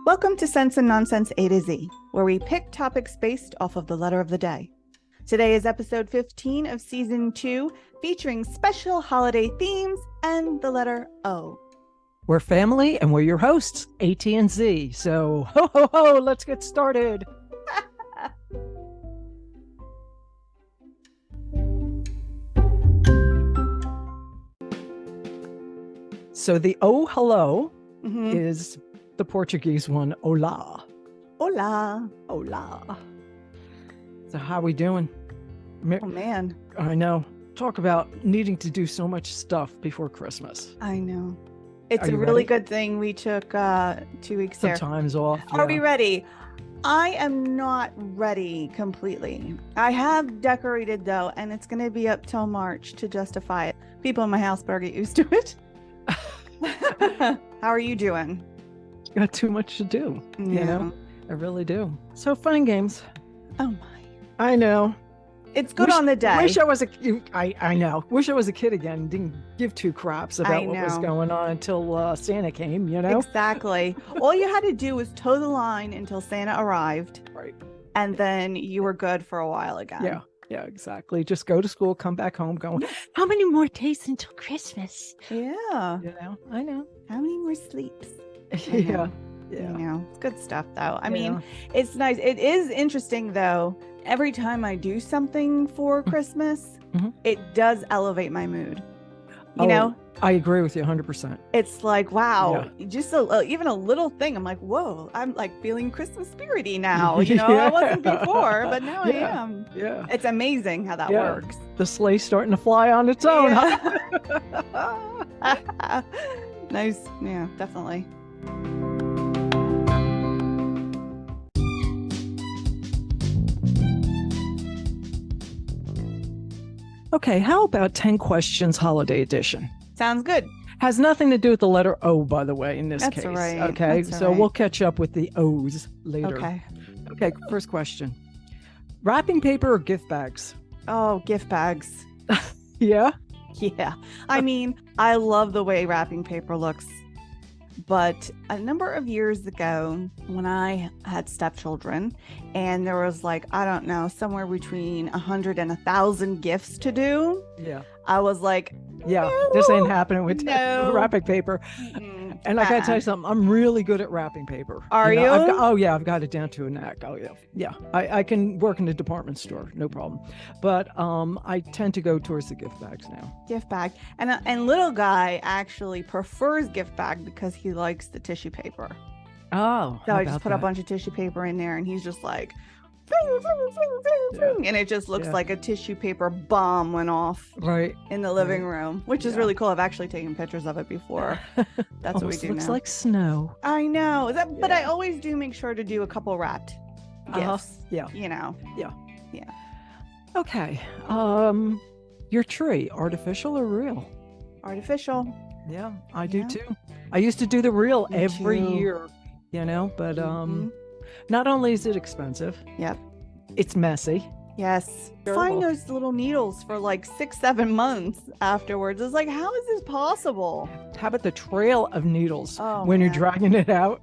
Welcome to Sense and Nonsense A to Z, where we pick topics based off of the letter of the day. Today is episode 15 of season 2, featuring special holiday themes and the letter O. We're family and we're your hosts, AT and Z. So, ho, ho, ho, let's get started. So the oh, hello is the Portuguese one, olá. Hola. Olá. So how are we doing? Oh, man. I know. Talk about needing to do so much stuff before Christmas. I know. It's Are a you really ready? good thing we took 2 weeks there. Sometimes off. Are we ready? I am not ready completely. I have decorated though, and it's going to be up till March to justify it. People in my house better get used to it. How are you doing? Got too much to do. Yeah. You know, I really do. So fun and games. Oh my. I know. It's good on the day. Wish I was I know. Wish I was a kid again. Didn't give two craps about what was going on until Santa came, you know? Exactly. All you had to do was toe the line until Santa arrived. Right. And then you were good for a while again. Yeah. Yeah, exactly. Just go to school, come back home going, how many more days until Christmas? Yeah. You know, I know. How many more sleeps? Yeah. You Yeah. know, it's good stuff though. I Yeah. mean, it's nice. It is interesting though. Every time I do something for Christmas, it does elevate my mood. You know, I agree with you 100%. it's like, wow, just even a little thing. I'm like, whoa, I'm like feeling Christmas spirity now. You know, I wasn't before, but now I am. Yeah. It's amazing how that Yeah. works. The sleigh's starting to fly on its own. Yeah. Huh? Nice. Yeah, definitely. Okay, how about 10 questions holiday edition? Sounds good. Has nothing to do with the letter O, by the way, in this That's case. all right. Okay, That's all so right. we'll catch up with the O's later. Okay. Okay, first question. Wrapping paper or gift bags? Oh, gift bags. Yeah? Yeah. I mean, I love the way wrapping paper looks. But a number of years ago, when I had stepchildren, and there was like, I don't know, somewhere between 100 and 1,000 gifts to do, Yeah. I was like, Yeah, no, this ain't happening with no. wrapping paper. And I gotta tell you something, I'm really good at wrapping paper. Are you? I've got it down to a knack. Oh yeah. Yeah. I can work in a department store, no problem. But I tend to go towards the gift bags now. Gift bag. And little guy actually prefers gift bag because he likes the tissue paper. Oh. So how I just about put a that? bunch of tissue paper in there and he's just like, fling, fling, fling, fling, fling. And it just looks Yeah. like a tissue paper bomb went off Right. in the living room, which is Yeah. really cool. I've actually taken pictures of it before. That's what we Almost do looks now. like snow. I know that, but I Yeah. always do make sure to do a couple wrapped gifts. Yeah. You know, Okay. Your tree, artificial or real? artificial. Yeah, I do Yeah. too. I used to do the real Me every too. year, you know, but Mhm. not only is it expensive, Yep. it's messy. Yes. Terrible. Find those little needles for like 6-7 months afterwards. It's like, how is this possible? How about the trail of needles Oh, when you're man. dragging it out?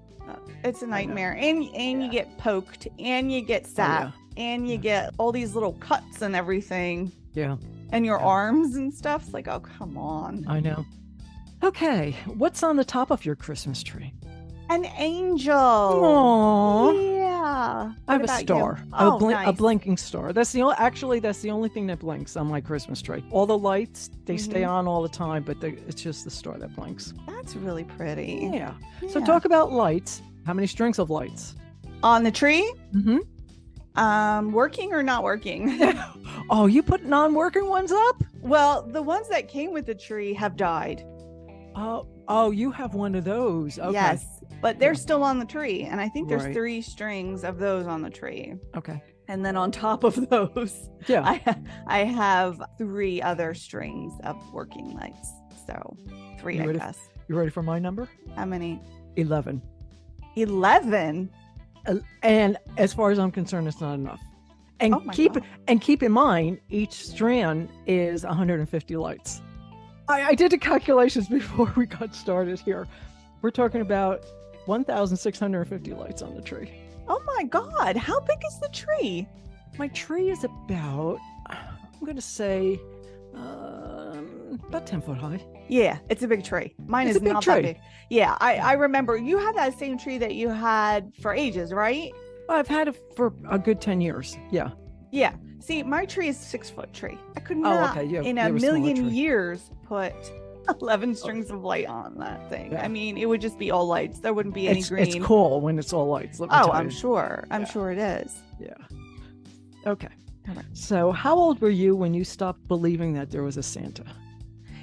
It's a know. nightmare. And you get poked and you get sap and you Yeah. get all these little cuts and everything Yeah, and your Yeah. arms and stuff. It's like, oh, come on. I know. Okay, what's on the top of your Christmas tree? An angel. Aww. Yeah. I have What a about you? star, Oh, a nice. blinking star. That's the only thing that blinks on my Christmas tree. All the lights, they stay Mhm. on all the time, but it's just the star that blinks. That's really pretty. Yeah. So Yeah. talk about lights. How many strings of lights? On the tree, Mm-hmm. working or not working? Oh, you put non-working ones up? Well, the ones that came with the tree have died. Oh, you have one of those. Okay. Yes, but they're Yeah. still on the tree. And I think there's Right. 3 strings of those on the tree. Okay. And then on top of those, Yeah. I have 3 other strings of working lights. So 3, You I ready? guess. You ready for my number? How many? 11. 11. And as far as I'm concerned, it's not enough. And Oh my keep God. keep in mind, each strand is 150 lights. I did the calculations before we got started here. We're talking about 1,650 lights on the tree. Oh my God. How big is the tree? My tree is about, I'm going to say, about 10 foot high. Yeah, it's a big tree. Mine It's is a big not tree. that big. Yeah, I remember you had that same tree that you had for ages, right? I've had it for a good 10 years. Yeah. Yeah. See, my tree is 6-foot tree. I could Oh, not okay. Yeah, in you a have a smaller million tree. years put 11 strings of light on that thing. Yeah. I mean, it would just be all lights. There wouldn't be any It's green. cool when it's all lights. Let me Oh, tell I'm you. sure. I'm Yeah. sure it is. Yeah. Okay. All right. So, how old were you when you stopped believing that there was a Santa?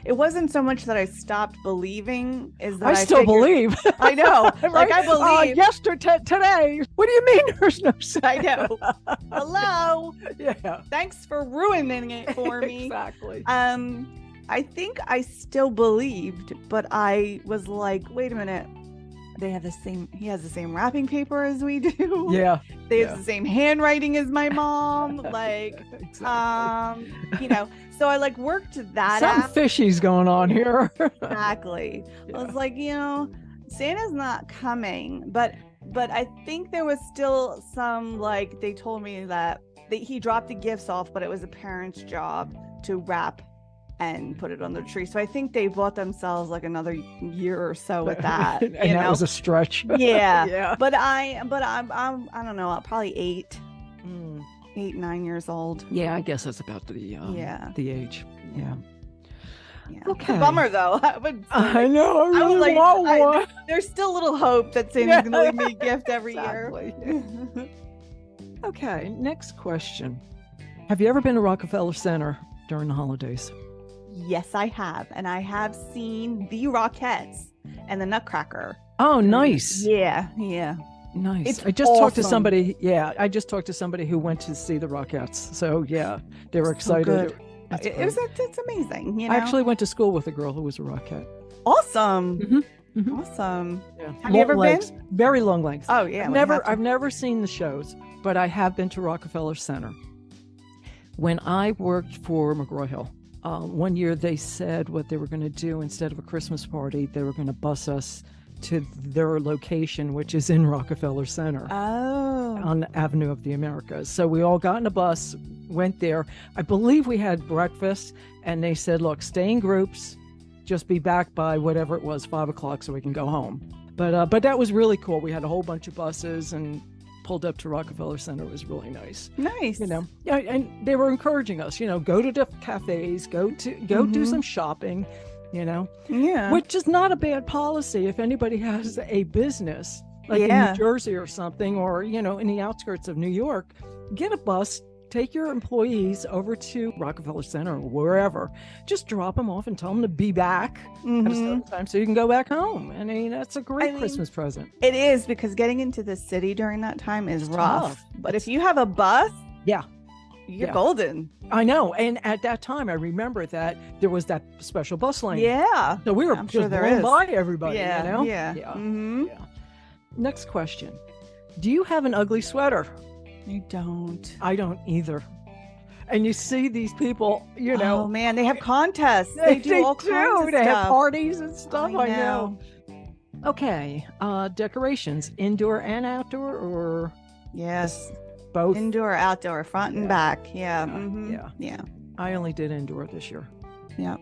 It wasn't so much that I stopped believing, is that I still figured- believe. I know. Right? Like I believe. Today. What do you mean there's no Santa? I know. Hello. Yeah. Thanks for ruining it for me. Exactly. I think I still believed, but I was like, wait a minute. He has the same wrapping paper as we do. Yeah. They have the same handwriting as my mom. Like, Exactly. so I like worked that Something out. fishy's going on here. Exactly. Yeah. I was like, Santa's not coming, but I think there was still some, like, they told me that he dropped the gifts off, but it was a parent's job to wrap and put it on the tree. So I think they bought themselves like another year or so with that. And that was a stretch. Yeah. Yeah. But I'm I don't know, probably 8, 9 years old. Yeah, I guess that's about the the age. Yeah. Yeah. Okay. Bummer though. I know. I I really would like- want I- one. There's still little hope that Santa's Yeah. gonna leave me a gift every Exactly. year. Okay, next question. Have you ever been to Rockefeller Center during the holidays? Yes, I have. And I have seen the Rockettes and the Nutcracker. Oh, nice. Yeah. Nice. It's I just talked to awesome. somebody. Yeah, I just talked to somebody who went to see the Rockettes. So yeah, they were So excited. good. That's It's amazing. I actually went to school with a girl who was a Rockette. Awesome. Mhm. Awesome. Yeah. Have you ever legs, Very long legs. Oh yeah. I've never seen the shows, but I have been to Rockefeller Center. When I worked for McGraw-Hill, one year they said what they were going to do instead of a Christmas party, they were going to bus us to their location, which is in Rockefeller Center. Oh. On the Avenue of the Americas. So we all got in a bus, went there. I believe we had breakfast, and they said, look, stay in groups, just be back by whatever it was, 5 o'clock, so we can go home. But that was really cool. We had a whole bunch of buses and pulled up to Rockefeller Center. It was really nice. Nice. Yeah, and they were encouraging us, go to the cafes, go do some shopping, Yeah. which is not a bad policy if anybody has a business like in Yeah. New Jersey or something, or in the outskirts of New York. Get a bus, take your employees over to Rockefeller Center or wherever. Just drop them off and tell them to be back at a certain time so you can go back home. I mean, that's a great Christmas present. It is, because getting into the city during that time is rough. tough. But if you have a bus, Yeah. you're Yeah. golden. I know. And at that time, I remember that there was that special bus lane. Yeah. So we were I'm just sure there blown is. by everybody. Yeah. Yeah. Mm-hmm. Yeah. Next question. Do you have an ugly sweater? You don't. I don't either. And you see these people, Oh man, they have contests. They do all kinds of They have stuff. parties and stuff. I know. know. Okay. Decorations, indoor and outdoor, or Yes. both? Indoor, outdoor, front and Yeah. back. Yeah. Yeah, Mhm. yeah. Yeah. I only did indoor this year. Yeah.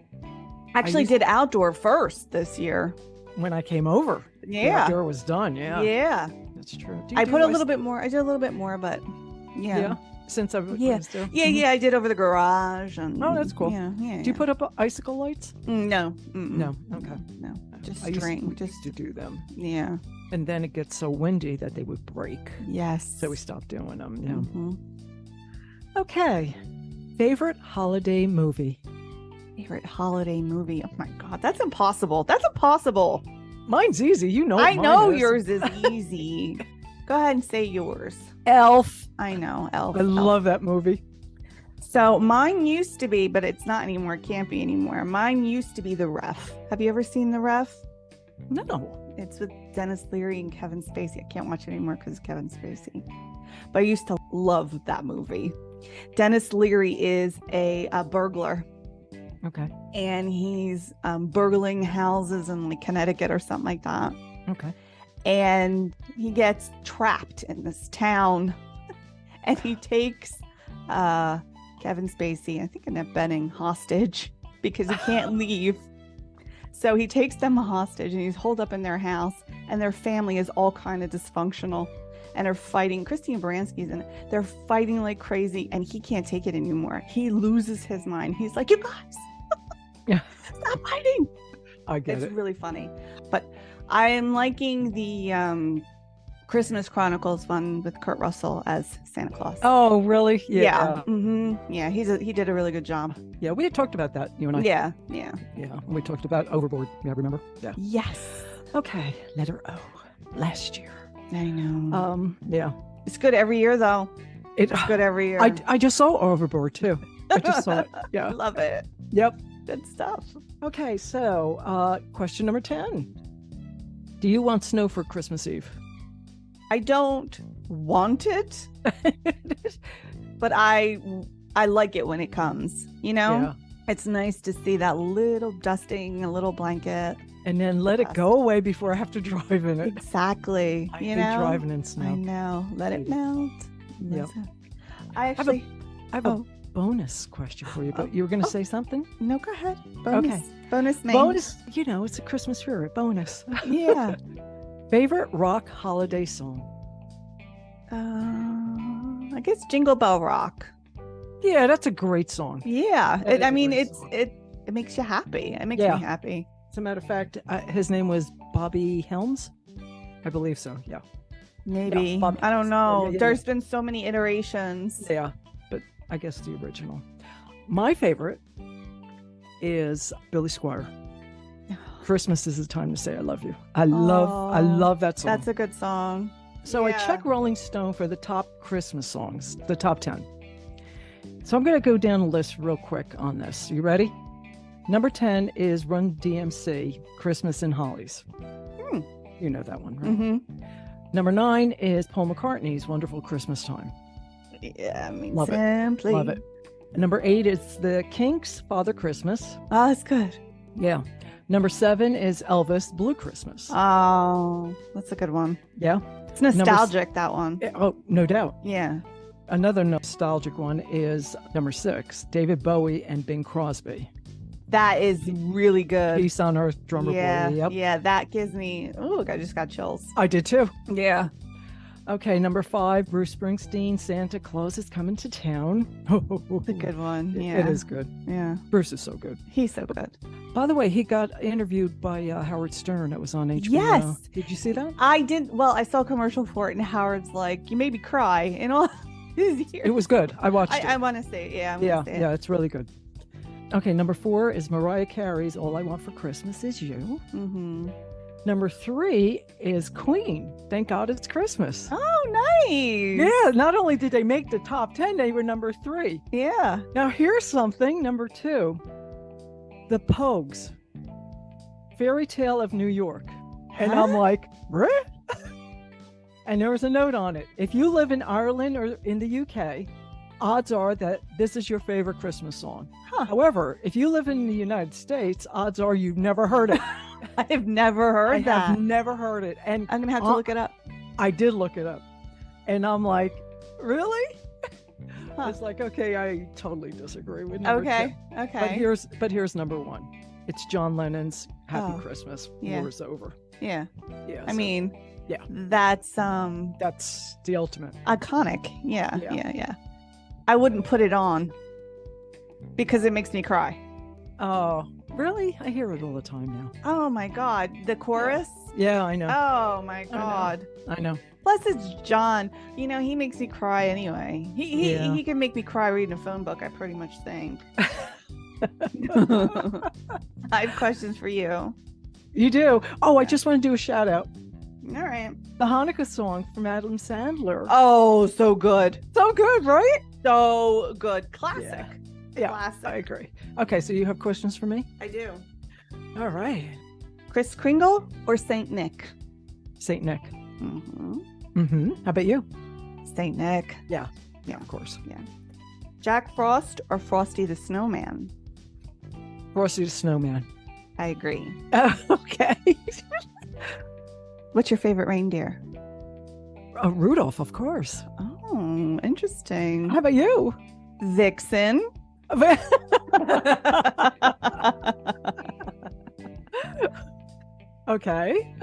Actually used- did outdoor first this year. When I came over, the Yeah. outdoor was done. Yeah, Yeah. that's true. Do you I do put a ice- little bit more. I did a little bit more, but Yeah. yeah. Since I was Yeah. there. Yeah, Mhm. I did over the garage and Oh, that's cool. Yeah, yeah. Do you put up icicle lights? No. No. Okay. No. Just I used string. to, used to do them, Yeah. and then it gets so windy that they would break, Yes. so we stopped doing them. Yeah. Mhm. Okay. Favorite holiday movie? Favorite holiday movie? Oh my god, that's impossible. That's impossible. Mine's easy. You know. What I mine know is. yours is easy. Go ahead and say yours. Elf. I know, Elf. I Elf. love that movie. So mine used to be, but it's not anymore. It can't be anymore. Mine used to be The Ref. Have you ever seen The Ref? No. It's with Dennis Leary and Kevin Spacey. I can't watch it anymore because Kevin Spacey. But I used to love that movie. Dennis Leary is a burglar, Okay. and he's burgling houses in like Connecticut or something like that. Okay. and he gets trapped in this town, and he takes Kevin Spacey, I think Annette Bening, hostage because he can't leave. So he takes them hostage, and he's holed up in their house, and their family is all kind of dysfunctional, and are fighting. Christine Baranski's in it. They're fighting like crazy, and he can't take it anymore. He loses his mind. He's like, "You guys, Yeah, stop fighting!" I get It's it. really funny. But I am liking the Christmas Chronicles one with Kurt Russell as Santa Claus. Oh, really? Yeah. Yeah, he did a really good job. Yeah, we had talked about that, you and I. Yeah. Yeah, we talked about Overboard. Yeah, remember? Yeah. Yes. Okay, letter O. Last year. I know. Yeah. It's good every year, though. It's good every year. I just saw Overboard too. I just saw it. Yeah. Love it. Yep. Good stuff. Okay, so question number 10. Do you want snow for Christmas Eve? I don't want it, but I like it when it comes, Yeah. It's nice to see that little dusting, a little blanket. And then let it go away before I have to drive in it. Exactly. I hate driving in snow. I know. Let it melt. Yep. I actually I have a bonus question for you, but you were going to say something? No, go ahead. Bonus. Okay. Bonus name. Bonus, it's a Christmas spirit. Bonus. Yeah. Favorite rock holiday song? I guess Jingle Bell Rock. Yeah, that's a great song. Yeah. That is a great it song. it makes you happy. It makes Yeah. me happy. As a matter of fact, his name was Bobby Helms. I believe so. Yeah. Maybe. Yeah, Bobby I don't Helms. know. Yeah. There's been so many iterations. Yeah, but I guess the original. My favorite is Billy Squire. Christmas is the time to say I love you. I love that song. That's a good song. So Yeah. I checked Rolling Stone for the top Christmas songs, the top 10. So I'm going to go down the list real quick on this. You ready? Number 10 is Run DMC, Christmas in Hollies. You know that one, right? Mm-hmm. Number 9 is Paul McCartney's Wonderful Christmas Time. Yeah, I mean, Love it. simply. Love it. Number 8 is the Kinks, Father Christmas. Oh, that's good. Yeah. Number 7 is Elvis, Blue Christmas. Oh, that's a good one. Yeah. It's nostalgic, that one. Oh, no doubt. Yeah. Another nostalgic one is number 6, David Bowie and Bing Crosby. That is really good. Peace on Earth, Drummer Yeah. Boy. Yep. Yeah, that gives me, I just got chills. I did too. Yeah. Okay, number 5, Bruce Springsteen, Santa Claus is Coming to Town. It's a good one. Yeah. It is good. Yeah. Bruce is so good. He's so good. By the way, he got interviewed by Howard Stern. It was on HBO. Yes. Did you see that? I did. Well, I saw a commercial for it, and Howard's like, you made me cry in all his years. It was good. I watched it. I want to say it. Yeah. Yeah, it's really good. Okay, number 4 is Mariah Carey's All I Want for Christmas Is You. Mm-hmm. Number 3 is Queen. Thank God It's Christmas. Oh, nice. Yeah, not only did they make the top 10, they were number 3. Yeah. Now here's something, number 2. The Pogues, Fairy Tale of New York. And I'm like, what? And there was a note on it. If you live in Ireland or in the UK, odds are that this is your favorite Christmas song. Huh. However, if you live in the United States, odds are you've never heard it. I've never heard that. I've never heard it. And I'm gonna have to look it up. I did look it up. And I'm like, really? Huh. It's like, okay, I totally disagree with number Okay. 10. Okay. But here's number 1. It's John Lennon's Happy Oh, Christmas. yeah. War's Over. Yeah. Yeah. I mean, yeah. That's That's the ultimate. iconic. Yeah. Yeah. Yeah. I wouldn't put it on because it makes me cry. Oh, really? I hear it all the time now. Oh my God. The chorus. Yeah, I know. Oh my God. I know. Plus it's John. He makes me cry anyway. Yeah. He can make me cry reading a phone book, I pretty much think. I have questions for you. You do. Oh, I just want to do a shout out. All right. The Hanukkah song from Adam Sandler. Oh, so good. So good, right? So good. Classic. Yeah, Classic. I agree. Okay, so you have questions for me? I do. All right. Kris Kringle or Saint Nick? Saint Nick. Mm-hmm. Mm-hmm. How about you? Saint Nick. Yeah. Yeah. Of course. Jack Frost or Frosty the Snowman? Frosty the Snowman. I agree. Okay. What's your favorite reindeer? Rudolph, of course. Oh, interesting. How about you? Vixen. Okay.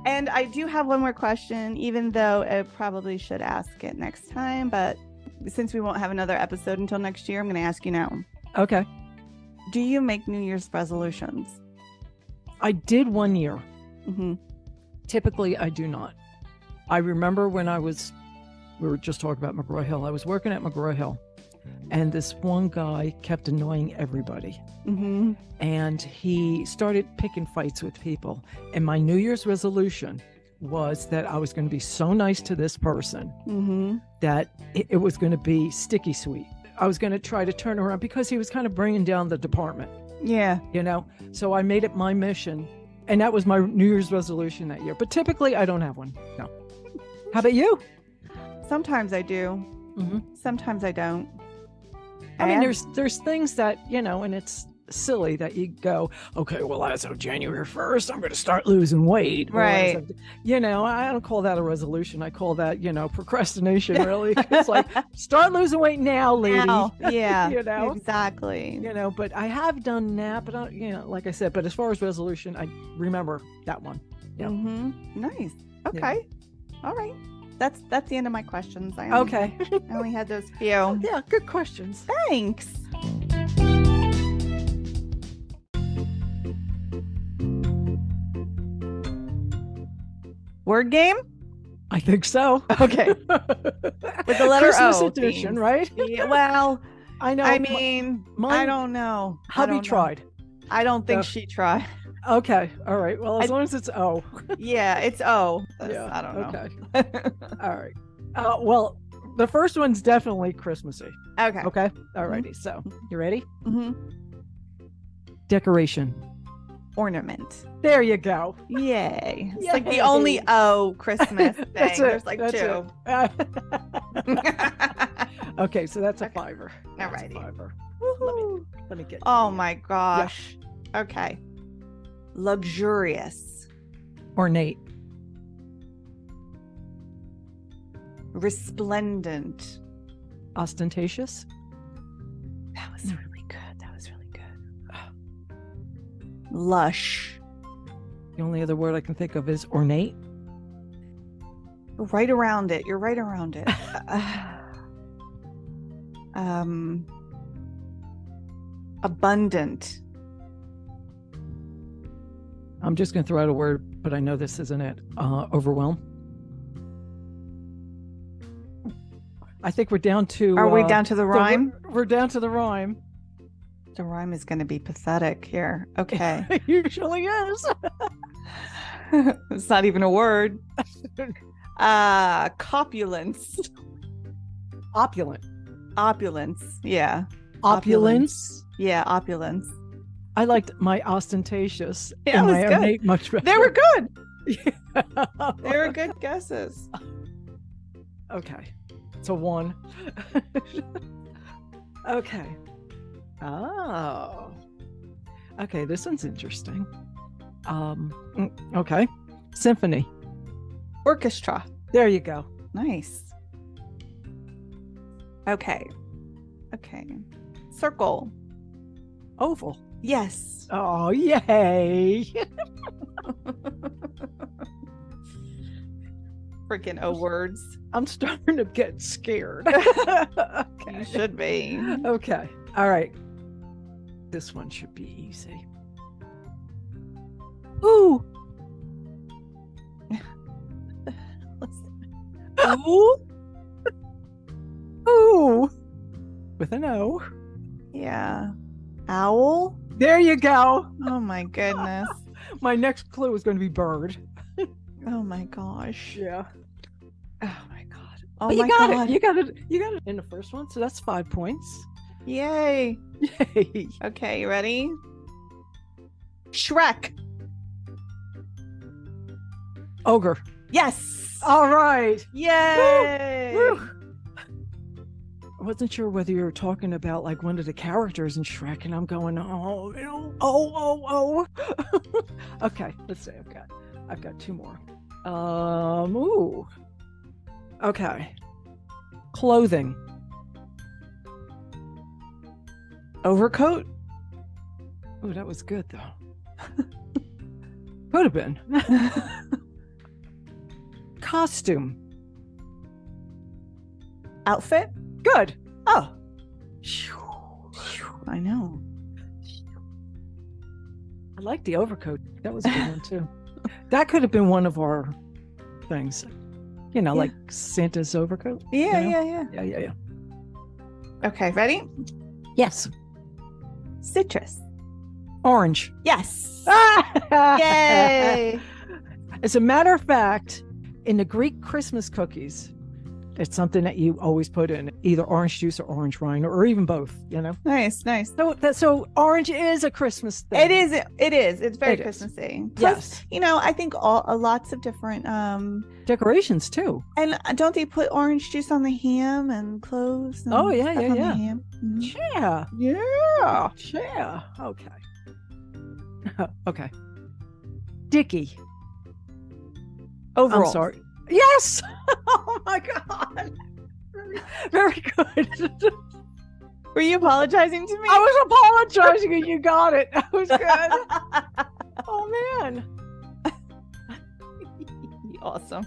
And I do have one more question, even though I probably should ask it next time. But since we won't have another episode until next year, I'm going to ask you now. Okay. Do you make New Year's resolutions? I did one year. Mm-hmm. Typically, I do not. I remember when we were just talking about McGraw-Hill. I was working at McGraw-Hill, and this one guy kept annoying everybody. Mm-hmm. And he started picking fights with people. And my New Year's resolution was that I was going to be so nice to this person that it was going to be sticky sweet. I was going to try to turn around because he was kind of bringing down the department. Yeah. You know, so I made it my mission. And that was my New Year's resolution that year. But typically, I don't have one. No. How about you? Sometimes I do. Mm-hmm. Sometimes I don't. I mean, there's things that, you know, and it's silly that you go, okay, well, as of January 1st, I'm going to start losing weight. Right. You know, I don't call that a resolution. I call that, you know, procrastination, really. It's like, start losing weight now, lady. Now. Yeah. You know? Exactly. You know, but I have done that, but, you know, like I said, but as far as resolution, I remember that one. Yeah. Mm-hmm. Nice. Okay. Yeah. All right. That's the end of my questions. I only had those few. Yeah, good questions. Thanks. Word game? I think so. Okay. With the letter Christmas O. edition, themes. right? Yeah, well, I know. I mean, I don't know. Hubby tried. I don't think she tried. Okay. All right. Well, as long as it's O. Yeah, it's O. Yeah. I don't know. Okay. All right. Well, the first one's definitely Christmassy. Okay. Okay. All righty. So, you ready? Mm-hmm. Decoration. Ornament. There you go. Yay. It's like the only O Christmas thing. There's like two. Okay, so that's a fiver. All righty. Let me get. Oh my gosh. Yeah. Okay. Luxurious. Ornate. Resplendent. Ostentatious. That was really good. Lush. The only other word I can think of is ornate. Right around it. You're right around it. Abundant. I'm just going to throw out a word, but I know this isn't it. Overwhelm. I think we're down to... Are we down to the rhyme? We're down to the rhyme. The rhyme is going to be pathetic here. Okay. It usually is. It's not even a word. Copulence. Opulent. Opulence. Yeah. Opulence. Yeah, opulence. I liked my ostentatious. Yeah, and it was good. Much better. They were good. They were good guesses. Okay. It's a 1. Okay. Oh. Okay, this one's interesting. Okay. Symphony. Orchestra. There you go. Nice. Okay. Circle. Oval. Yes. Oh, yay. Freaking O words. I'm starting to get scared. Okay. You should be. Okay. All right. This one should be easy. Ooh. Ooh. Ooh. With an O. Yeah. Owl. There you go. Oh my goodness. My next clue is going to be bird. Oh my gosh. Yeah. Oh my god. Oh but my god. You got it in the first one, so that's 5 points. Yay. Yay. Okay, you ready? Shrek. Ogre. Yes. All right. Yay. Woo. Woo. I wasn't sure whether you were talking about like one of the characters in Shrek, and I'm going, oh. Okay, let's see. I've got 2 more. Ooh. Okay. Clothing. Overcoat. Oh, that was good though. Could have been. Costume. Outfit. Good. Oh, I know. I like the overcoat. That was a good one too. That could have been one of our things. You know, Yeah. like Santa's overcoat. Yeah, you know? yeah. Okay, ready? Yes. Citrus. Orange. Yes. Yay! Yay. As a matter of fact, in the Greek Christmas cookies, it's something that you always put in either orange juice or orange rind, or even both, you know? Nice. So orange is a Christmas thing. It is. It's very It is. Christmassy. Plus, Yes. you know, I think lots of different Decorations too. and don't they put orange juice on the ham and cloves? And Oh, yeah, stuff yeah, on yeah. The ham? Mhm. Yeah. Yeah. Yeah. Okay. Okay. Dickie. Overall. I'm sorry. Yes. Oh my God. Very good. Were you apologizing to me? I was apologizing and you got it. That was good. Oh man. Awesome.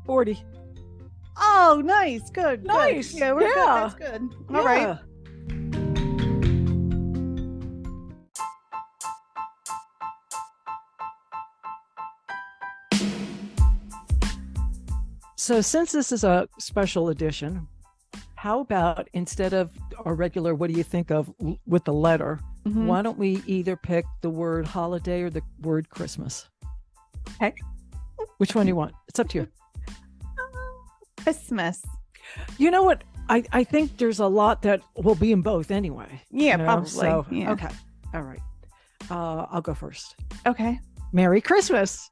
40. Oh, nice. Good. Nice. Yeah, we're good. That's good. All right. So since this is a special edition, how about instead of our regular, what do you think of with the letter? Mhm. Why don't we either pick the word holiday or the word Christmas? Okay. Which one do you want? It's up to you. Christmas. You know what? I think there's a lot that will be in both anyway. Yeah, you know? probably. So, Yeah. okay. All right. I'll go first. Okay. Merry Christmas.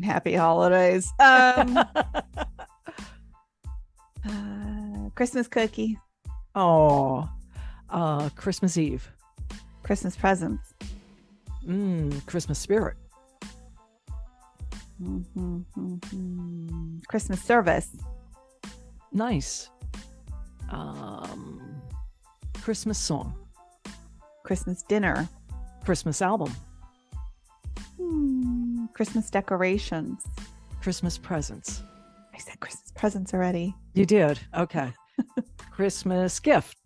Happy holidays. Christmas cookie. Oh, Christmas Eve. Christmas presents. Christmas spirit. Christmas service. Nice. Christmas song. Christmas dinner. Christmas album. Christmas decorations. Christmas presents. I said Christmas presents already. You did. Okay. Christmas gift.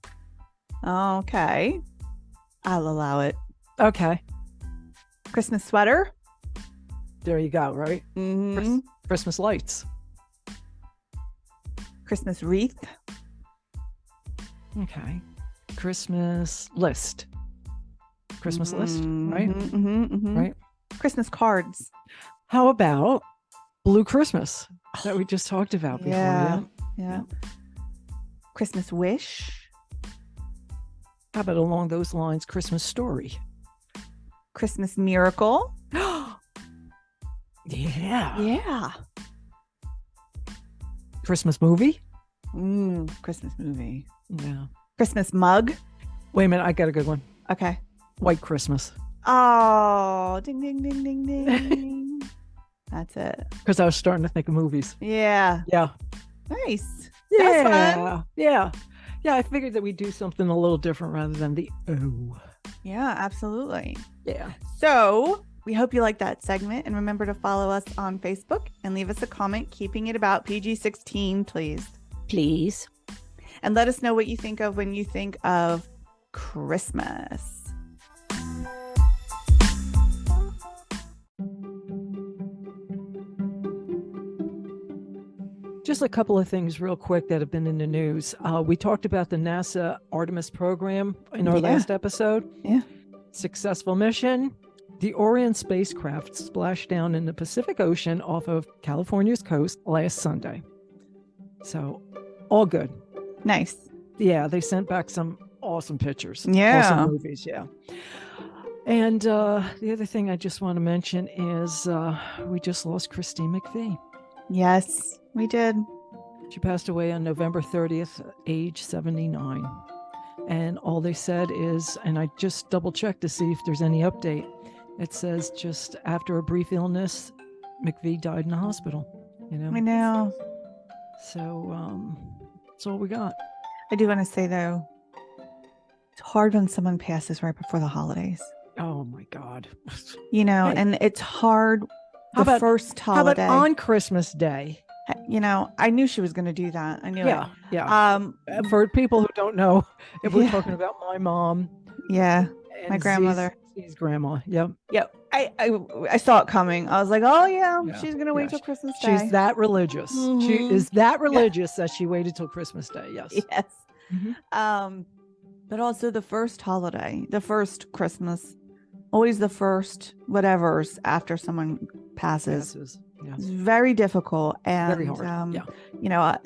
Okay. I'll allow it. Okay. Christmas sweater. There you go. Right. Mhm. Christmas lights. Christmas wreath. Okay. Christmas list. Christmas list. Right. Right. Christmas cards. How about Blue Christmas that we just talked about before? Yeah. Christmas wish. How about along those lines, Christmas story? Christmas miracle. Yeah. Yeah. Christmas movie? Christmas movie. Yeah. Christmas mug. Wait a minute, I got a good one. Okay. White Christmas. Oh, ding, ding, ding, ding, ding. That's it. Because I was starting to think of movies. Yeah. Yeah. Nice. Yeah. That was fun. Yeah. Yeah. I figured that we'd do something a little different rather than the Yeah, absolutely. Yeah. So we hope you like that segment, and remember to follow us on Facebook and leave us a comment, keeping it about PG-16, please. Please. And let us know what you think of when you think of Christmas. Just a couple of things real quick that have been in the news. We talked about the NASA Artemis program in our last episode. Yeah. Successful mission. The Orion spacecraft splashed down in the Pacific Ocean off of California's coast last Sunday. So all good. Nice. Yeah, they sent back some awesome pictures. Yeah. Awesome movies, yeah. And the other thing I just want to mention is we just lost Christine McVie. Yes, we did. She passed away on November 30th, age 79. And all they said is, and I just double checked to see if there's any update, It says just after a brief illness, McVie died in the hospital. You know. I know. So that's all we got. I do want to say though, it's hard when someone passes right before the holidays. Oh my God. You know, Hey, and it's hard how the about- first how about holiday. on Christmas Day? You know, I knew she was going to do that. I knew Yeah, it. yeah. For people who don't know, if we're Yeah. talking about my mom Yeah, and my grandmother. Z's grandma. Yep. Yep. I saw it coming. I was like, oh yeah, Yeah. she's gonna wait Yeah. till Christmas Day. She's that religious. She Mhm. is that religious that she waited till Christmas Day. Yes. Yes. Mhm. But also the first holiday, the first Christmas, always the first whatever's after someone passes. Yeah. It's very difficult and Very hard. Yeah. you know,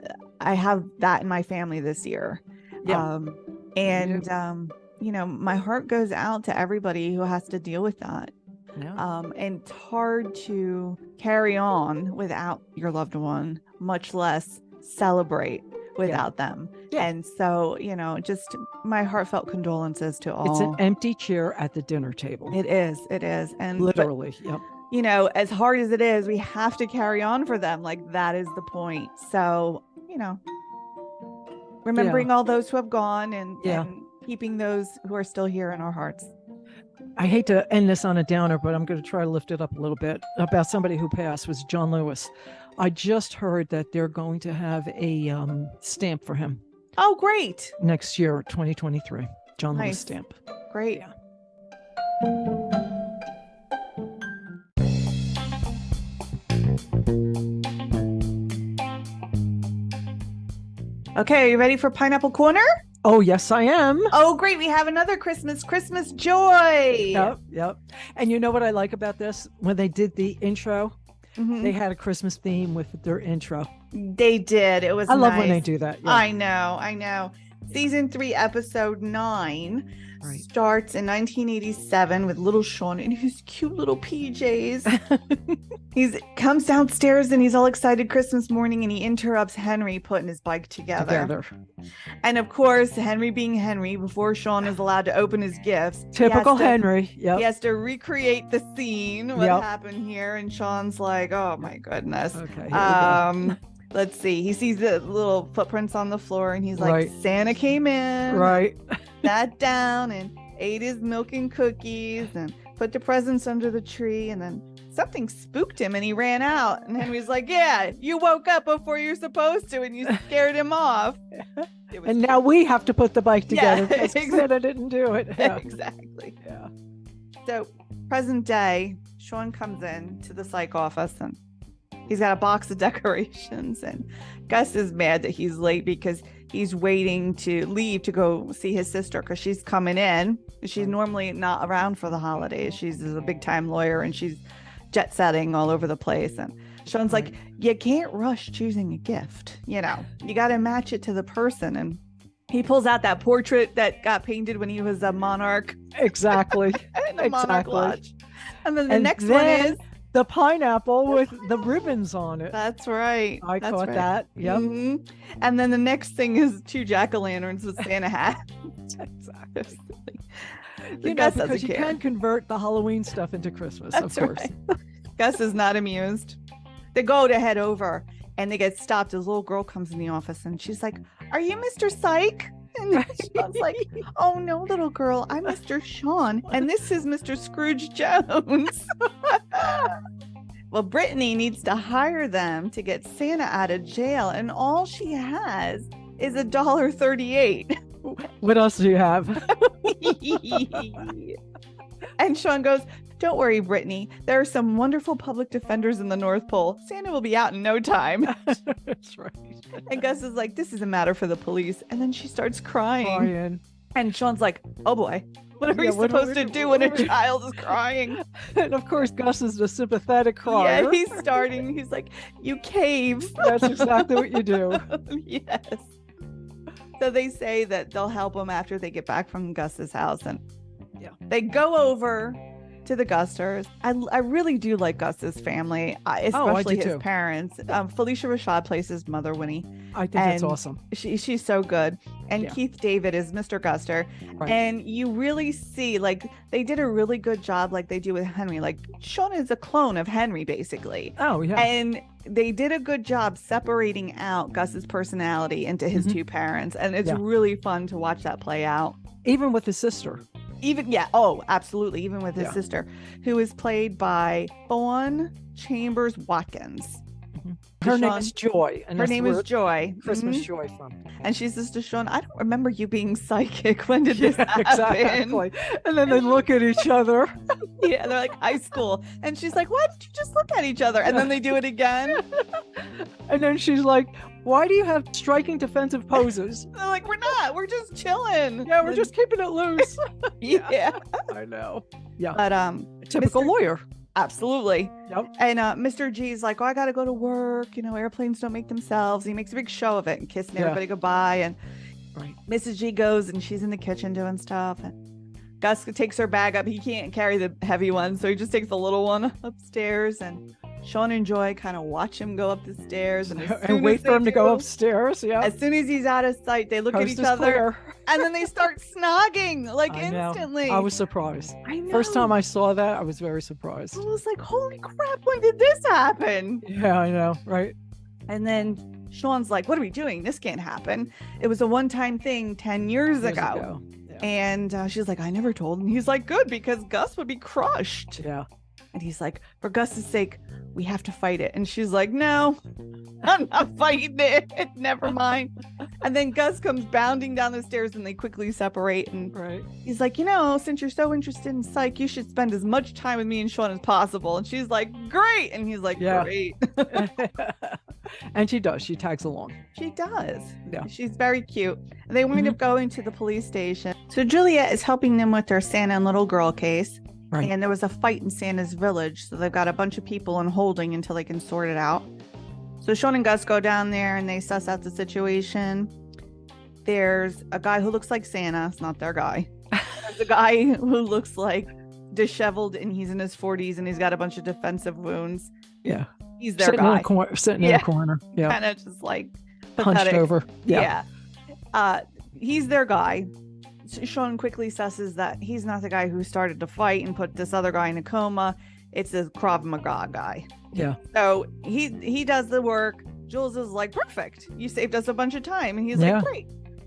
I have that in my family this year. Yeah. And you know, my heart goes out to everybody who has to deal with that. Yeah. And it's hard to carry on without your loved one, much less celebrate without them. Yeah. And so, you know, just my heartfelt condolences to all. It's an empty chair at the dinner table. It is. And Literally. Yep. you know, as hard as it is, we have to carry on for them. Like that is the point. So, you know, remembering all those who have gone and keeping those who are still here in our hearts. I hate to end this on a downer, but I'm going to try to lift it up a little bit. About somebody who passed was John Lewis. I just heard that they're going to have a stamp for him. Oh, great. Next year, 2023. John Lewis Nice. stamp. Great. Yeah. Okay, are you ready for Pineapple Corner? Oh, yes, I am. Oh, great. We have another Christmas joy. Yep. And you know what I like about this? When they did the intro, Mhm. they had a Christmas theme with their intro. They did. It was I love nice. when they do that. Yeah. I know. Season 3, episode 9 Right. starts in 1987 with little Sean in his cute little PJs. He comes downstairs and he's all excited Christmas morning, and he interrupts Henry putting his bike together. And of course, Henry being Henry, before Sean is allowed to open his gifts, Typical he has to- Henry. Yep. He has to recreate the scene, what Yep. happened here, and Sean's like, "Oh my goodness." Okay. Here we go. Let's see. He sees the little footprints on the floor, and he's like, Right. "Santa came in, Right. sat down, and ate his milk and cookies, and put the presents under the tree, and then something spooked him, and he ran out." And Henry's like, "Yeah, you woke up before you're supposed to, and you scared him off." It was And now we have to put the bike together Yeah, because Santa didn't do it. Yeah. exactly. Yeah. So present day, Sean comes in to the psych office and he's got a box of decorations, and Gus is mad that he's late because he's waiting to leave to go see his sister because she's coming in. She's normally not around for the holidays. She's a big time lawyer and she's jet setting all over the place. And Sean's like, you can't rush choosing a gift. You know, you got to match it to the person. And he pulls out that portrait that got painted when he was a monarch Exactly. in the monarch Exactly. lodge. And then the And next then one is the pineapple with the ribbons on it. that's right. I That's caught right. that. Yep. Mhm. And then the next thing is 2 jack-o'-lanterns with Santa hats. Exactly. You know, because you can convert the Halloween stuff into Christmas, That's of course. right. Gus is not amused. They go to head over and they get stopped. This little girl comes in the office and she's like, "Are you Mr. Psych?" And Sean's like, "Oh no, little girl, I'm Mr. Sean, and this is Mr. Scrooge Jones." Well, Brittany needs to hire them to get Santa out of jail, and all she has is $1.38. What else do you have? And Sean goes, "Don't worry, Brittany. There are some wonderful public defenders in the North Pole. Santa will be out in no time." That's right. And Gus is like, "This is a matter for the police." And then she starts crying. Brian. And Sean's like, "Oh boy, what are we Yeah, what are supposed we- to do when a what are we- child is crying?" And of course, Gus is the sympathetic crier. Yeah, he's starting. He's like, "You cave." That's exactly what you do. Yes. So they say that they'll help him after they get back from Gus's house. And Yeah. they go over to the Gusters. I really do like Gus's family, especially do his too. parents. Felicia Rashad plays his mother, Winnie. I think that's And awesome. She's so good. and Keith David is Mr. Guster. Right. And you really see, like, they did a really good job, like they do with Henry. Like, Sean is a clone of Henry, basically. Oh, yeah. And they did a good job separating out Gus's personality into his two parents. And it's really fun to watch that play out. Even with his sister. Oh, absolutely. Even with his sister, who is played by Fawn Chambers Watkins. Her name is Joy. And her name is Joy. Christmas Joy from. And she says to Sean, I don't remember you being psychic. When did this happen? Exactly. And then they look at each other. Yeah, they're like high school. And she's like, why did you just look at each other? And then they do it again. And then she's like, why do you have striking defensive poses? They're like, we're not. We're just chilling. Yeah, we're just keeping it loose. Yeah. I know. Yeah. But typical lawyer. Absolutely. Yep. And Mr. G's like, oh, I got to go to work. You know, airplanes don't make themselves. He makes a big show of it and kissing everybody goodbye. And Mrs. G goes and she's in the kitchen doing stuff. And Gus takes her bag up. He can't carry the heavy one, so he just takes the little one upstairs. And Sean and Joy kind of watch him go up the stairs and wait for him to go upstairs. Yeah. As soon as he's out of sight, they look at each other and then they start snogging like instantly. I was surprised. I know. First time I saw that, I was very surprised. I was like, holy crap, when did this happen? Yeah, I know. Right. And then Sean's like, what are we doing? This can't happen. It was a one-time thing 10 years ago. Yeah. And she's like, I never told him. He's like, good, because Gus would be crushed. Yeah. And he's like, for Gus's sake, we have to fight it. And she's like, no, I'm not fighting it. Never mind. And then Gus comes bounding down the stairs and they quickly separate. And he's like, you know, since you're so interested in psych, you should spend as much time with me and Sean as possible. And she's like, great. And he's like, great. And she does. She tags along. She does. Yeah. She's very cute. And they wind up going to the police station. So Juliet is helping them with their Santa and little girl case. Right. And there was a fight in Santa's village. So they've got a bunch of people in holding until they can sort it out. So Sean and Gus go down there and they suss out the situation. There's a guy who looks like Santa. It's not their guy. There's a guy who looks like disheveled and he's in his 40s and he's got a bunch of defensive wounds. Yeah. He's their guy. Sitting in a corner. Yeah. Kind of just like punched pathetic. Over. Yeah. He's their guy. Sean quickly susses that he's not the guy who started the fight and put this other guy in a coma. It's the Krav Maga guy. Yeah. So he does the work. Jules is like, perfect. You saved us a bunch of time. And he's like, great.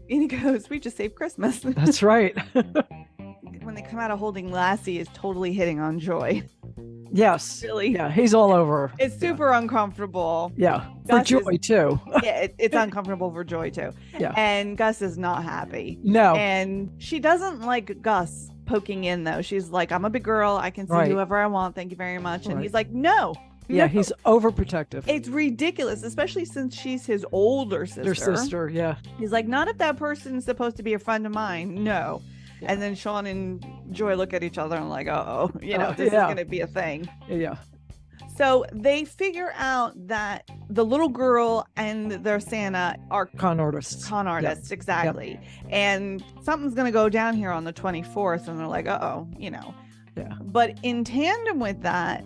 And he goes, we just saved Christmas. That's right. When they come out of holding, Lassie is totally hitting on Joy. Yes. Really? Yeah, he's all over. It's super uncomfortable. Yeah. For Joy, too. Yeah, it's uncomfortable for Joy, too. Yeah. And Gus is not happy. No. And she doesn't like Gus poking in, though. She's like, I'm a big girl. I can see whoever I want. Thank you very much. And he's like, no. Yeah, he's overprotective. It's ridiculous, especially since she's his older sister. Their sister, yeah. He's like, not if that person's supposed to be a friend of mine. No. Yeah. And then Sean and Joy look at each other and like, this is going to be a thing. Yeah. So they figure out that the little girl and their Santa are con artists. Yep. Exactly. Yep. And something's going to go down here on the 24th. And they're like, Yeah. But in tandem with that,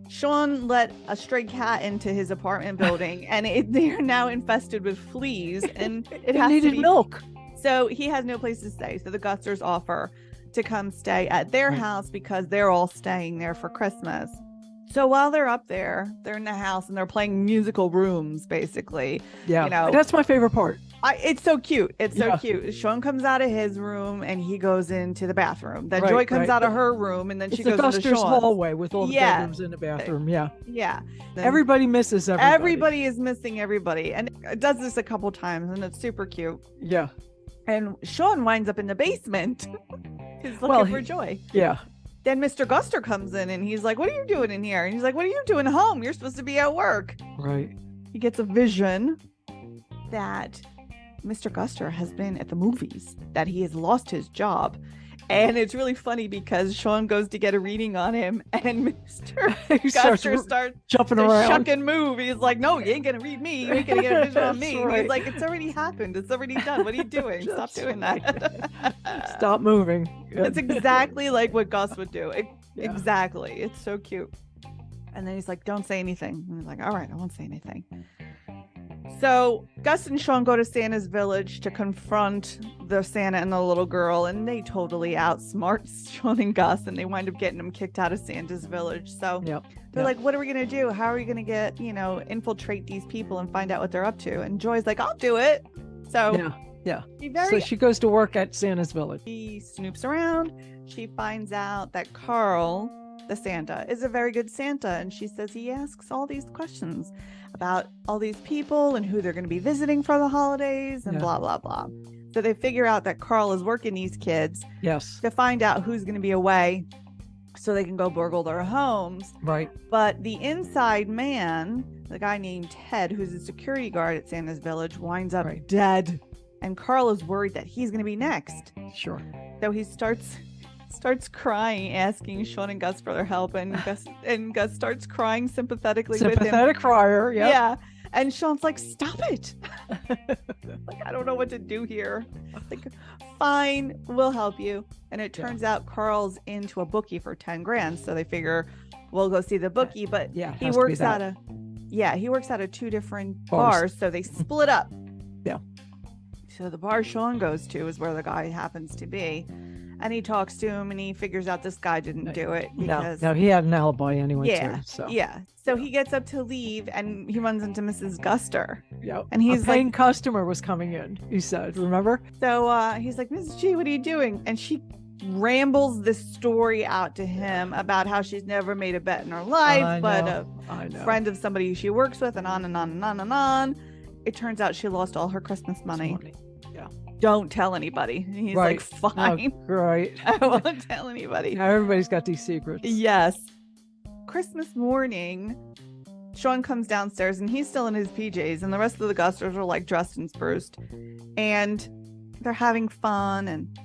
Sean let a stray cat into his apartment building and they're now infested with fleas and it has needed to be milk. So he has no place to stay. So the Gusters offer to come stay at their house because they're all staying there for Christmas. So while they're up there, they're in the house and they're playing musical rooms, basically. Yeah, that's my favorite part. It's so cute. It's so cute. Sean comes out of his room and he goes into the bathroom. Then Joy comes out of her room and then she goes into Sean's hallway with all the bedrooms in the bathroom. Yeah. Yeah. Then everybody misses everybody. Everybody is missing everybody. And it does this a couple times and it's super cute. Yeah. And Sean winds up in the basement. He's looking for Joy. Yeah. Then Mr. Guster comes in and he's like, what are you doing in here? And he's like, what are you doing home? You're supposed to be at work. Right. He gets a vision that Mr. Guster has been at the movies, that he has lost his job. And it's really funny because Sean goes to get a reading on him and Mr. Guster starts jumping around. Shuck and move. He's like, no, you ain't going to read me. You ain't going to get a vision on me. Right. He's like, it's already happened. It's already done. What are you doing? Stop doing that. Stop moving. It's exactly like what Gus would do. Exactly. It's so cute. And then he's like, don't say anything. And he's like, all right, I won't say anything. So Gus and Sean go to Santa's village to confront the Santa and the little girl, and they totally outsmart Sean and Gus, and they wind up getting them kicked out of Santa's village. So they're like, what are we going to do? How are we going to get, infiltrate these people and find out what they're up to? And Joy's like, I'll do it. So so she goes to work at Santa's village. She snoops around. She finds out that Carl, the Santa, is a very good Santa, and she says he asks all these questions about all these people and who they're going to be visiting for the holidays and blah blah blah. So they figure out that Carl is working these kids to find out who's going to be away so they can go burgle their homes. Right. But the inside man, the guy named Ted, who's a security guard at Santa's village, winds up dead, and Carl is worried that he's going to be next. Sure. So he starts crying, asking Sean and Gus for their help, and Gus starts crying sympathetically with him. Sympathetic crier, yeah. And Sean's like, stop it. Like, I don't know what to do here. Like, fine, we'll help you. And it turns out Carl's into a bookie for 10 grand. So they figure we'll go see the bookie, but he works out of two different bars. So they split up. Yeah. So the bar Sean goes to is where the guy happens to be. And he talks to him, and he figures out this guy didn't do it because no, he had an alibi anyway. Too, so he gets up to leave, and he runs into Mrs. Guster. Yep. And he's a paying customer was coming in. He said, "Remember?" So he's like, "Mrs. G, what are you doing?" And she rambles this story out to him about how she's never made a bet in her life, but a friend of somebody she works with, and on and on and on and on. It turns out she lost all her Christmas money. Don't tell anybody. And he's like, fine. Oh, right. I won't tell anybody. Now everybody's got these secrets. Yes. Christmas morning, Sean comes downstairs and he's still in his PJs, and the rest of the Gusters are like dressed and spruced, and they're having fun. And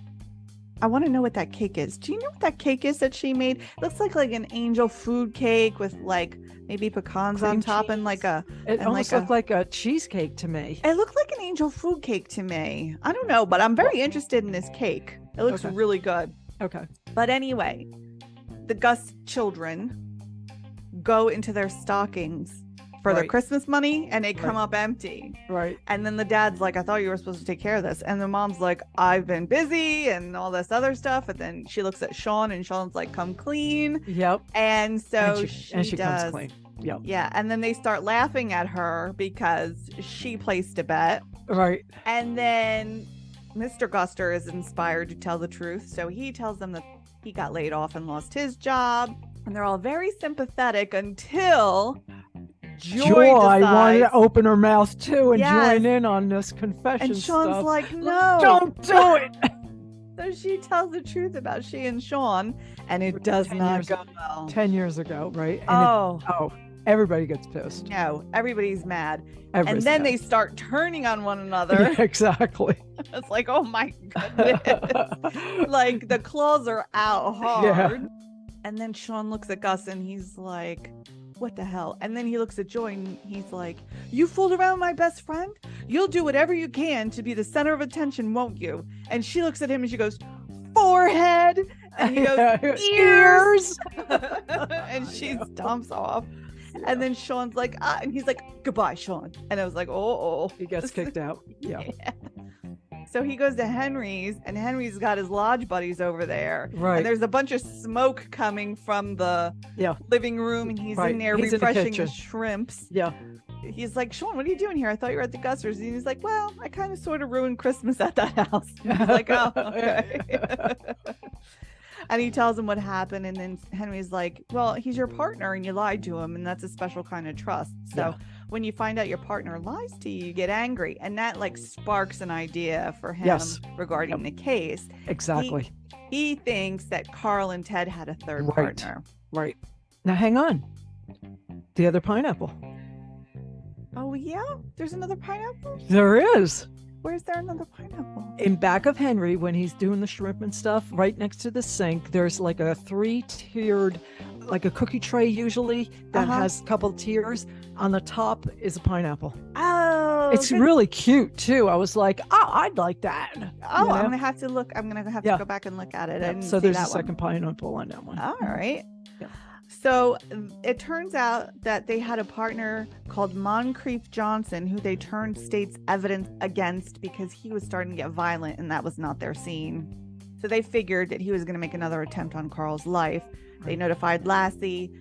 I want to know what that cake is. Do you know what that cake is that she made? It looks like an angel food cake with like maybe pecans on top cheese. It almost looked like a cheesecake to me. It looked like an angel food cake to me. I don't know, but I'm very interested in this cake. It looks really good. Okay. But anyway, the Gus children go into their stockings for their Christmas money, and they come up empty. Right. And then the dad's like, I thought you were supposed to take care of this. And the mom's like, I've been busy and all this other stuff. And then she looks at Sean, and Sean's like, come clean. Yep. And so she does. comes clean. Yep. Yeah. And then they start laughing at her because she placed a bet. Right. And then Mr. Guster is inspired to tell the truth. So he tells them that he got laid off and lost his job. And they're all very sympathetic until Joy wanted to open her mouth too and join in on this confession. And Sean's stuff. like, no, don't do it. So she tells the truth about she and Sean, and it does not go well. 10 years ago, right? And everybody gets pissed. No, everybody's mad. And then they start turning on one another. Yeah, exactly. It's like, oh my goodness. Like the claws are out hard. Yeah. And then Sean looks at Gus and he's like, what the hell? And then he looks at Joy and he's like, you fooled around with my best friend? You'll do whatever you can to be the center of attention, won't you? And she looks at him and she goes, forehead. And he goes, ears. And she stomps off. Yeah. And then Sean's like, and he's like, goodbye, Sean. And I was like, oh. He gets kicked out. Yeah. So he goes to Henry's, and Henry's got his lodge buddies over there. Right. And there's a bunch of smoke coming from the living room, and he's in there refreshing the shrimps. Yeah. He's like, Sean, what are you doing here? I thought you were at the Gusters. And he's like, well, I kind of sort of ruined Christmas at that house. He's like, oh, okay. And he tells him what happened, and then Henry's like, well, he's your partner and you lied to him, and that's a special kind of trust. So when you find out your partner lies to you, you get angry, and that like sparks an idea for him regarding the case. Exactly. He thinks that Carl and Ted had a third partner. Right. Now hang on. The other pineapple. Oh yeah? There's another pineapple? There is. Where's there another pineapple? In back of Henry, when he's doing the shrimp and stuff, right next to the sink, there's like a 3-tiered, like a cookie tray usually, that has a couple tiers. On the top is a pineapple. Oh. It's really cute too. I was like, oh, I'd like that. Oh, I'm going to have to look. I'm going to have to go back and look at it. So there's a second pineapple on that one. All right. Yeah. So it turns out that they had a partner called Moncrief Johnson, who they turned state's evidence against because he was starting to get violent and that was not their scene. So they figured that he was going to make another attempt on Carl's life. They notified Lassie.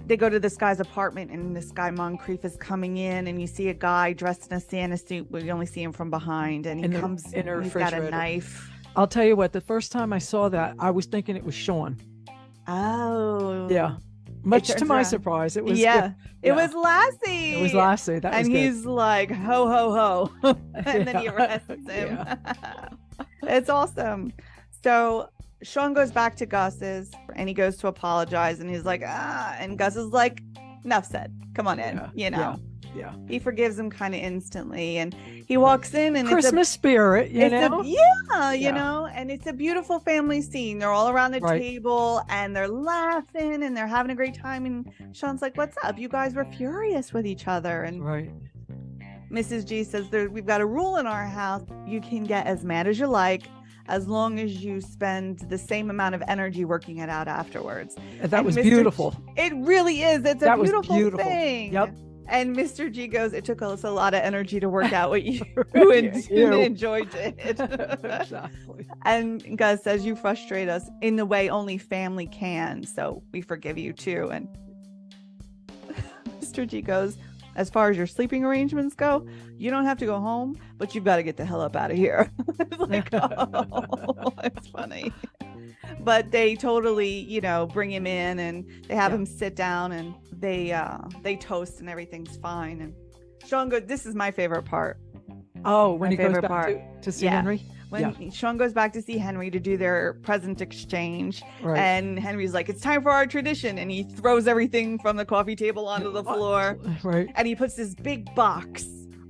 They go to this guy's apartment, and this guy Moncrief is coming in, and you see a guy dressed in a Santa suit, but you only see him from behind, and he comes in a refrigerator. He's got a knife. I'll tell you what, the first time I saw that, I was thinking it was Sean. Oh. Yeah. Much to my surprise, it was. It was Lassie. It was Lassie. That was and good. He's like, ho, ho, ho. And then he arrests him. It's awesome. So Sean goes back to Gus's, and he goes to apologize, and he's like, and Gus is like, enough said. Come on in, Yeah. He forgives him kind of instantly, and he walks in, and Christmas spirit, you know, and it's a beautiful family scene. They're all around the table, and they're laughing, and they're having a great time. And Sean's like, "What's up? You guys were furious with each other." And Mrs. G says, "We've got a rule in our house: you can get as mad as you like, as long as you spend the same amount of energy working it out afterwards." That was beautiful. It really is. It's a beautiful thing. Yep. And Mr. G goes, "It took us a lot of energy to work out what you enjoyed it." Exactly. And Gus says, "You frustrate us in the way only family can, so we forgive you too." And Mr. G goes, "As far as your sleeping arrangements go, you don't have to go home, but you've got to get the hell up out of here." It's like, oh, it's funny. But they totally, bring him in, and they have him sit down, and they toast, and everything's fine. And Sean goes, this is my favorite part. Oh, when he goes back to see Henry? When Sean goes back to see Henry to do their present exchange, and Henry's like, "It's time for our tradition," and he throws everything from the coffee table onto the floor, and he puts this big box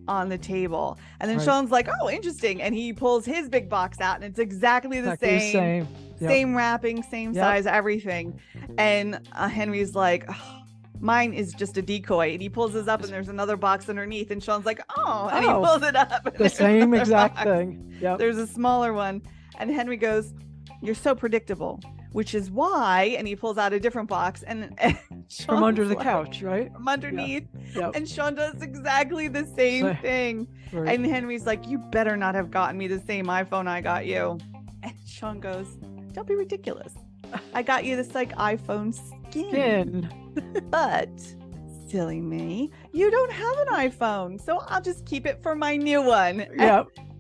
on the table, and then Sean's like, "Oh, interesting," and he pulls his big box out, and it's exactly the same wrapping, same size, everything. And Henry's like, "Oh, mine is just a decoy," and he pulls his up, and there's another box underneath, and Sean's like, "Oh," and he pulls it up, and the same exact thing. There's a smaller one, and Henry goes, "You're so predictable," which is why, and he pulls out a different box, and from under the couch, from underneath, and Sean does exactly the same thing, and Henry's like, "You better not have gotten me the same iPhone I got you," and Sean goes, "Don't be ridiculous. I got you this like iPhone skin. But silly me, you don't have an iPhone, so I'll just keep it for my new one."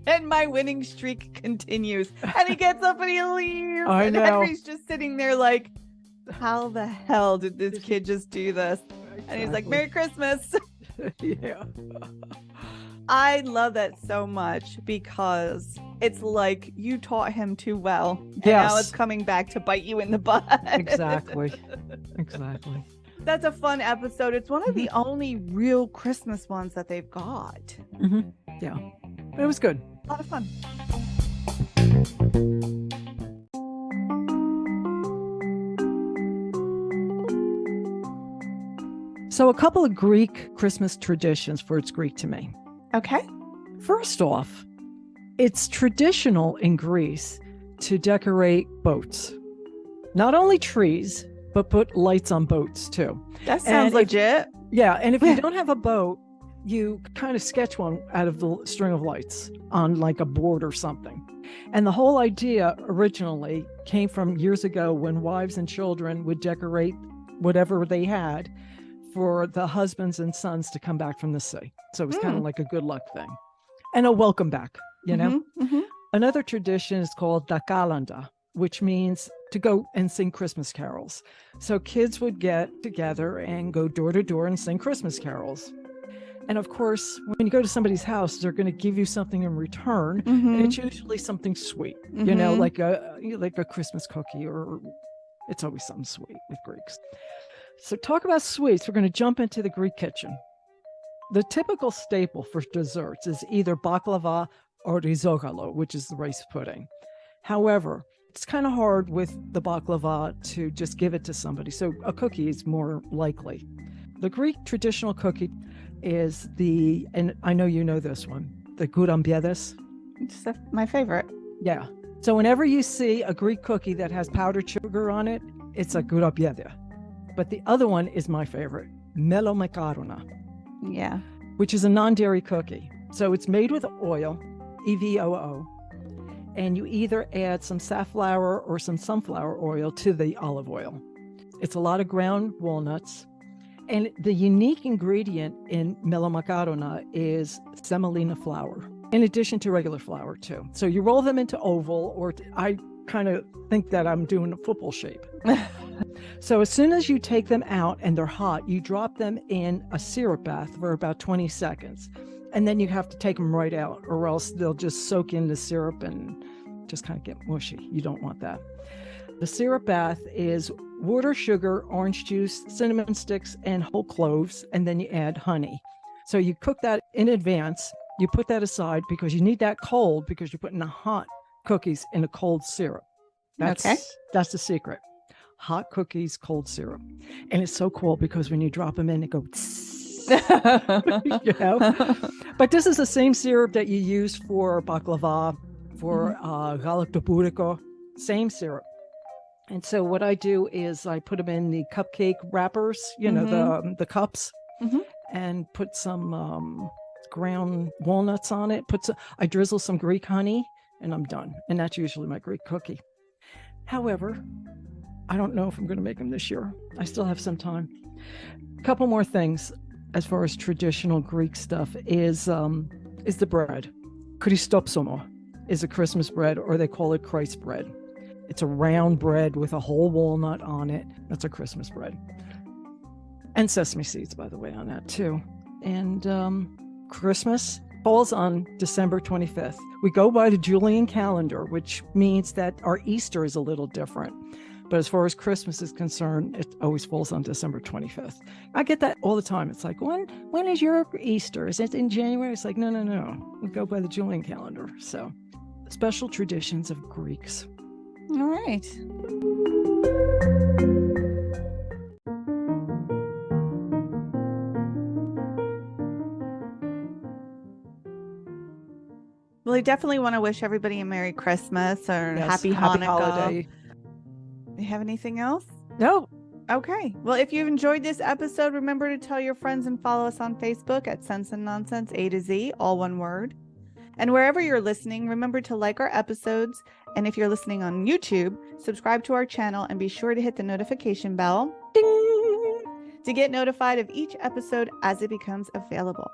And my winning streak continues. And he gets up and he leaves. And Henry's just sitting there like, how the hell did this kid just do this? And he's like, "Merry Christmas." I love that so much because it's like you taught him too well. And now it's coming back to bite you in the butt. Exactly. That's a fun episode. It's one of the only real Christmas ones that they've got. Yeah. It was good. A lot of fun. So a couple of Greek Christmas traditions, for it's Greek to me. Okay. First off, it's traditional in Greece to decorate boats. Not only trees, but put lights on boats too. That sounds legit. And if you don't have a boat, you kind of sketch one out of the string of lights on like a board or something. And the whole idea originally came from years ago when wives and children would decorate whatever they had for the husbands and sons to come back from the sea. So it was kind of like a good luck thing and a welcome back, you know? Another tradition is called Dakalanda, which means to go and sing Christmas carols. So kids would get together and go door to door and sing Christmas carols. And of course, when you go to somebody's house, they're going to give you something in return. And it's usually something sweet, you know, like a Christmas cookie, or it's always something sweet with Greeks. So talk about sweets. We're going to jump into the Greek kitchen. The typical staple for desserts is either baklava or risotto, which is the rice pudding. However, it's kind of hard with the baklava to just give it to somebody. So a cookie is more likely. The Greek traditional cookie is and I know you know this one, the gourambiades. It's my favorite. Yeah. So whenever you see a Greek cookie that has powdered sugar on it, it's a gourambiade. But the other one is my favorite, mellow macarona, Yeah. which is a non-dairy cookie. So it's made with oil, EVOO, and you either add some safflower or some sunflower oil to the olive oil. It's a lot of ground walnuts. And the unique ingredient in mellow macarona is semolina flour, in addition to regular flour too. So you roll them into oval, or I kind of think that I'm doing a football shape. So as soon as you take them out and they're hot, you drop them in a syrup bath for about 20 seconds. And then you have to take them right out, or else they'll just soak in the syrup and just kind of get mushy. You don't want that. The syrup bath is water, sugar, orange juice, cinnamon sticks, and whole cloves, and then you add honey. So you cook that in advance. You put that aside because you need that cold, because you're putting the hot cookies in a cold syrup. That's the secret. Hot cookies, cold syrup. And it's so cool because when you drop them in, it goes you know. But this is the same syrup that you use for baklava, for galak de bureko, same syrup. And so what I do is I put them in the cupcake wrappers, the cups, and put some ground walnuts on it. I drizzle some Greek honey, and I'm done. And that's usually my Greek cookie. However, I don't know if I'm going to make them this year. I still have some time. A couple more things as far as traditional Greek stuff is the bread. Christopsomo is a Christmas bread, or they call it Christ bread. It's a round bread with a whole walnut on it. That's a Christmas bread. And sesame seeds, by the way, on that too. And Christmas falls on December 25th. We go by the Julian calendar, which means that our Easter is a little different. But as far as Christmas is concerned, it always falls on December 25th. I get that all the time. It's like, when is your Easter? Is it in January? It's like, no. We go by the Julian calendar. So special traditions of Greeks. All right. Well, I definitely want to wish everybody a Merry Christmas or Happy Hanukkah. Holiday. You have anything else? No. Okay. Well, if you've enjoyed this episode, remember to tell your friends and follow us on Facebook at Sense and Nonsense A to Z, all one word. And wherever you're listening, remember to like our episodes. And if you're listening on YouTube, subscribe to our channel and be sure to hit the notification bell, ding, to get notified of each episode as it becomes available.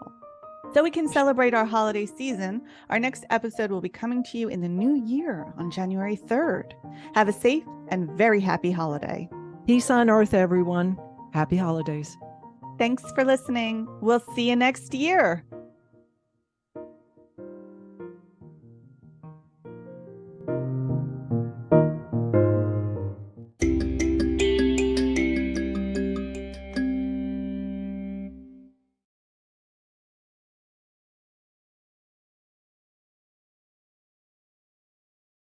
So we can celebrate our holiday season. Our next episode will be coming to you in the new year on January 3rd. Have a safe and very happy holiday. Peace on earth, everyone. Happy holidays. Thanks for listening. We'll see you next year.